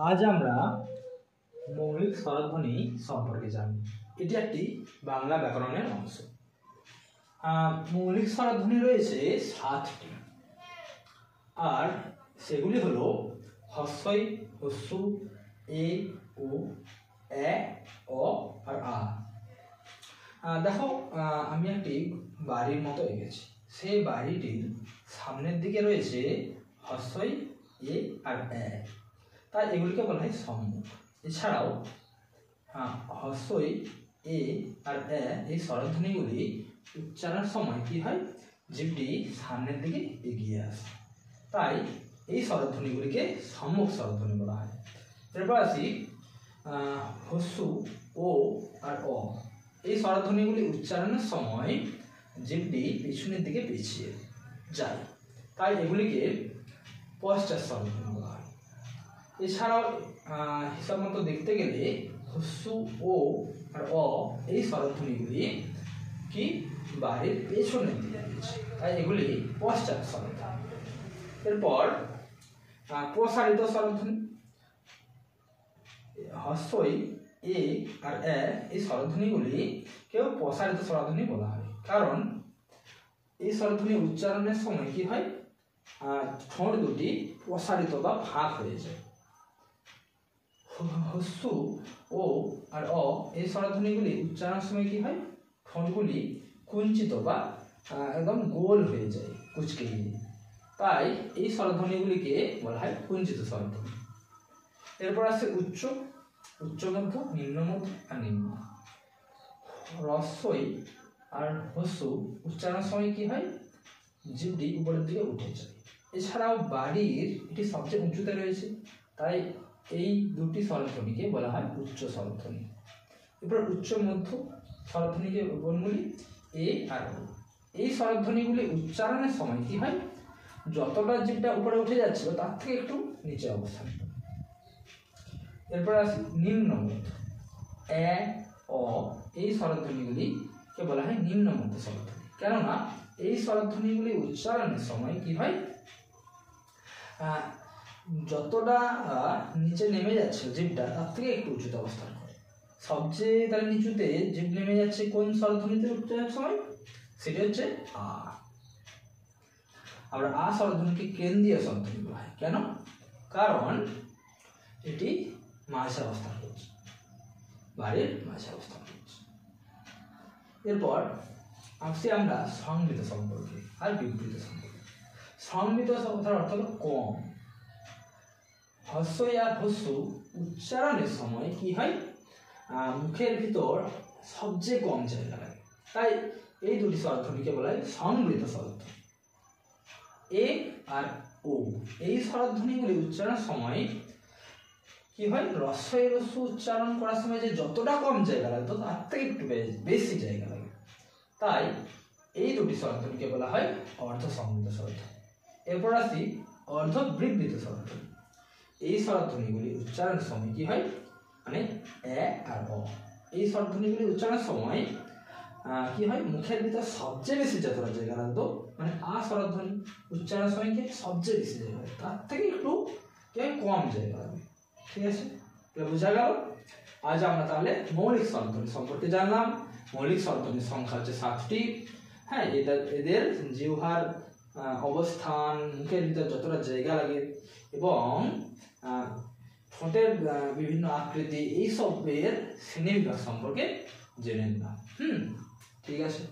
আজ আমরা মৌলিক স্বরধ্বনি সম্পর্কে জানব। এটি একটি বাংলা ব্যাকরণের অংশ। মৌলিক স্বরধ্বনি রয়েছে 7টি, আর সেগুলি হলো হস্যই, হস্যু, এ, ও, এ, অ আর আ। দেখো, আমি একটি বাড়ির মতো এঁকেছি। সেই বাড়িটির সামনের দিকে রয়েছে হস্যই, এ আর এ, তাই এগুলিকে বলা হয় সম্মুখ। এছাড়াও হস্যই, এ আর এ এই স্বরধ্বনিগুলি উচ্চারণের সময় কি হয়, জীবটি সামনের দিকে এগিয়ে আসে, তাই এই স্বরধ্বনিগুলিকে সম্মুখ স্বরধ্বনি বলা হয়। এরপর আসি হস্যু, ও আর অ এই স্বরধ্বনিগুলি উচ্চারণের সময় জীবটি পিছনের দিকে পিছিয়ে যায়, তাই এগুলিকে পশ্চাৎ স্বরধ্বনি বলা হয়। এছাড়াও হিসাব মতো দেখতে গেলে হস্যু, ও আর অ এই স্বরধ্বনিগুলি কি বাড়ির পেছনের দিকে রয়েছে, তাই এগুলি পশ্চাৎ স্বরধ্বনি। এরপর প্রসারিত স্বরধ্বনি। হস্যই, এ আর এ এই স্বরধ্বনিগুলি কেউ প্রসারিত স্বরধ্বনি বলা হয়, কারণ এই স্বরধ্বনি উচ্চারণের সময় কি হয়, ঠোঁট দুটি প্রসারিত বা ফাঁক হয়ে যায়। হস্যু, ও আর অ এই স্বরধ্বনিগুলি উচ্চারণের সময় কি হয়, ঠোঁটগুলি কুঞ্চিত বা একদম গোল হয়ে যায়, কুচকে গিয়ে, তাই এই স্বরধ্বনিগুলিকে বলা হয় কুঞ্চিত স্বরধ্বনি। এরপর আছে উচ্চ, উচ্চ মধ্য, নিম্ন মধ্য আর নিম্ন। হ্রস্বই আর হস্যু উচ্চারণের সময় কি হয়, জীবটি উপরের দিকে উঠে যায়। এছাড়াও বাড়ির এটি সবচেয়ে উঁচুতে রয়েছে, তাই এই দুটি স্বরধ্বনিকে বলা হয় উচ্চ স্বরধ্বনি। এরপর উচ্চ মধ্য স্বরধ্বনিকে কোনগুলি, এ আর ও। এই স্বরধ্বনিগুলি উচ্চারণের সময় কি হয়, যতটা জীবটা উপরে উঠে যাচ্ছিল তার থেকে একটু নিচে অবস্থান করে। এরপর আসি নিম্ন মধ্য। এ, অ এই স্বরধ্বনিগুলিকে বলা হয় নিম্ন মধ্য স্বরধ্বনি, কেননা এই স্বরধ্বনিগুলি উচ্চারণের সময় কি হয়, যতটা নিচে নেমে যাচ্ছে জিভটা তার থেকে একটু উঁচুতে অবস্থান করে। সবচেয়ে তার নিচুতে জিভ নেমে যাচ্ছে কোন স্বরধ্বনিতে উচ্চারণের সময়, সেটি হচ্ছে আ। আমরা আ স্বরধ্বনিকে কেন্দ্রীয় স্বরধ্বনি বলা হয়। কেন? কারণ এটি মাঝে অবস্থান করছে, বাড়ির মাঝে অবস্থান করছে। এরপর আসছি আমরা সংবৃত সম্পর্কে আর বিবৃত সম্পর্কে। সংবৃত কথার অর্থ হলো কম। হস্যই আর হস্যু উচ্চারণের সময় কি হয়, মুখের ভিতর সবচেয়ে কম জায়গা লাগে, তাই এই দুটি স্বরধ্বনিকে বলা হয় সংবৃত স্বরধ্বনি। এ আর ও এই স্বরধ্বনিগুলি উচ্চারণের সময় কি হয়, হ্রস্বই হস্যু উচ্চারণ করার সময় যে যতটা কম জায়গা লাগতো তার থেকে একটু বেশি জায়গা লাগে, তাই এই দুটি স্বরধ্বনিকে বলা হয় অর্ধ সংবৃত স্বরধ্বনি। এরপর আসি অর্ধ বিবৃত স্বরধ্বনি। এই স্বরধ্বনিগুলি উচ্চারণের সময় কি হয়, মানে এ আর অ এই স্বরধ্বনিগুলি উচ্চারণের সময় কি হয়, মুখের ভিতর সবচেয়ে বেশি যতটা জায়গা লাগতো, মানে আ স্বরধ্বনি উচ্চারণের সময় কি সবচেয়ে বেশি জায়গা লাগে, তার থেকে একটু কম জায়গা লাগবে। ঠিক আছে, বোঝা গেল। আজ আমরা তাহলে মৌলিক স্বরধ্বনি সম্পর্কে জানলাম। মৌলিক স্বরধ্বনির সংখ্যা হচ্ছে 7টি। হ্যাঁ, এদের জিহ্বার অবস্থান, মুখের ভিতর যতটা জায়গা লাগে এবং ঠোঁটের বিভিন্ন আকৃতি, এইসবের শ্রেণীবিভাগ সম্পর্কে জেনে নিলাম। ঠিক আছে।